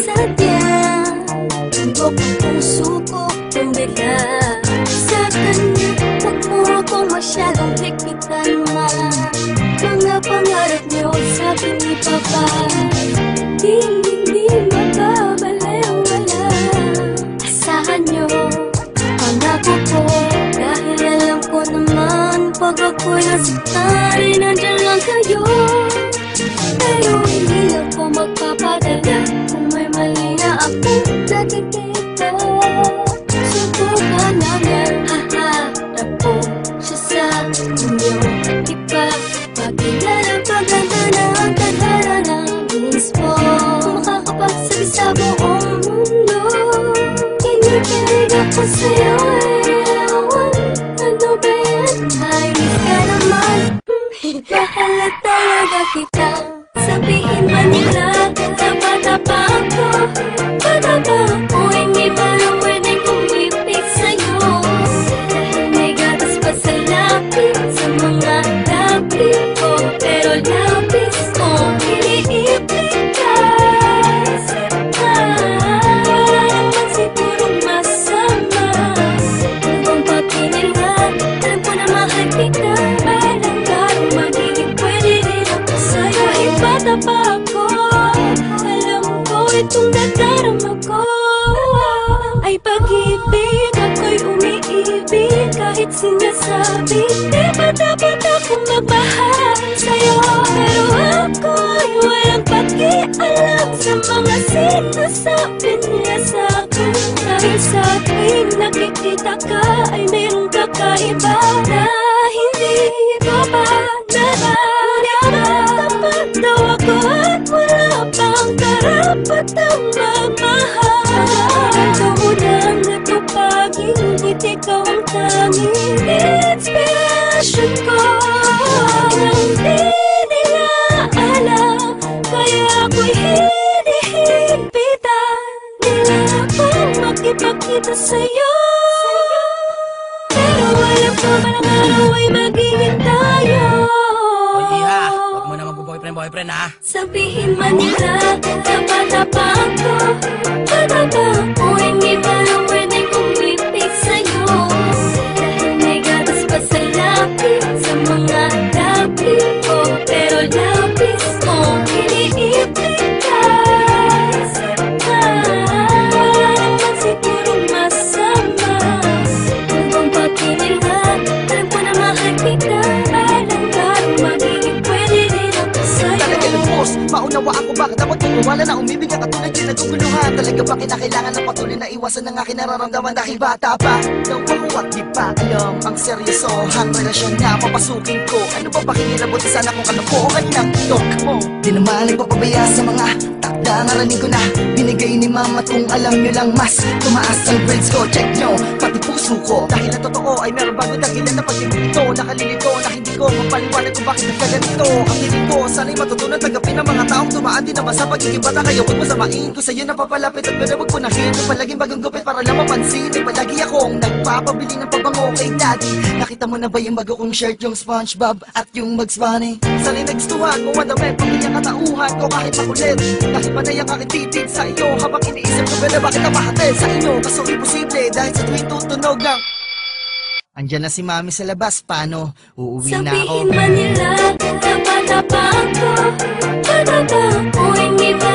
sadya. Tundok ang puso ko ng bigla sa kanya. Huwag mo akong masyadong higpitan ma. Mga pangarap niyo sa akin ni Papa, hindi makabalewala. Asahan niyo pangako ko, dahil alam ko naman pag ako'y nasaktan, nandyan lang kayo. Pero hindi ako magpapadala kung may mali na akong nakikita. Subukan namin, haharap ko siya sa inyo. At iba, pagkilala paganda ng tadhana ng mismo. Kung makakapagsabi sa buong mundo, kinikilig ako sa'yo. Ano ba yan? Ayos ka naman. Bahala talaga kita. Sabihin ba nila, tapa-tapa ako? Patapa ako, hindi ba lang pwedeng kumipit sa'yo? Dahil may gatas pa sa lapis, sa mga lapis ko. Pero lapis ko, iniipit ka. Wala naman sigurong masama. Kung pagkinilan, alam ko na mahal kita. Balang karong magiging pwede rin ako sa'yo. Bata pa ako, alam ko itong nadarama ko ay pag-ibig, ako'y umiibig kahit sinasabi. Di ba dapat akong magmahal sa'yo? Pero ako'y walang pakialam sa mga sinasabi nila sa'kin. Dahil sa tuwing nakikita ka ay mayroong kakaiba na hindi ko pa nararamdaman. Daw ako at wala pang karapatang magmahal. Kaunang natupagin, ikaw ang tanging inspirasyon ko. Hindi nila alam, kaya ako'y hinihipitan nila akong makipagkita sa'yo. Pero alam ko malang araw ay magiging tayo. Huwag mo na mag-boyfriend ha. Sabihin man nila, tapa-tapa ako. Patapa ako, hindi ba lang pwedeng kumipit sa'yo? Dahil may gatas pa sa lapis, sa mga lapis ko. Pero lapis ko, iniipit ka. Wala naman sigurong masama. Kung pagkinilan, alam ko na mahal kita. Balang karong magiging pwede rin ako sa'yo. Talaga lubos, maunawa ako bakit dapat wala na umibig ang katulad yung naguguluhan. Talaga ba kinakailangan ng patuloy na iwasan ng aking nararamdaman dahil bata pa daw ako at di pa alam ang seryosohang relasyon na papasukin ko. Ano ba pakingilabot sana kung kalokohan ng tok mo? Di naman nagpapabaya sa mga takda naraning ko na binigay ni mama. At kung alam nyo lang mas tumaas ang grades ko, check nyo pati puso ko. Dahil ang totoo ay meron bago dahilan na pag-ibig ito. Nakalilito na hindi ko mapaliwanag kung bakit nagkaganito. Ang hiling ko sana'y matutunan tanggapin ng mga taong dumaan din naman sa pagiging bata. Kaya huwag masamain ko sa'yo na papalapit at ganda wag punahin yung palaging bagong gupit para lang mapansin. Ay palagi akong nagpapabili ng pabango kay daddy. Nakita mo na ba yung bago kong shirt, yung SpongeBob at yung Bugs Bunny? Sana'y nagstuhan kung madami pamilya katauhan ko kahit makulit. Dahil panay ang aking titig sa iyo habang iniisip ko ba na bakit napahatid sa inyo. Kaso imposible dahil sa tuwing tutunog ng andyan na si mami sa labas, paano? Uuwi na ako. Sabihin man nila, tapa-tapa ako. Patapa ako, hindi ba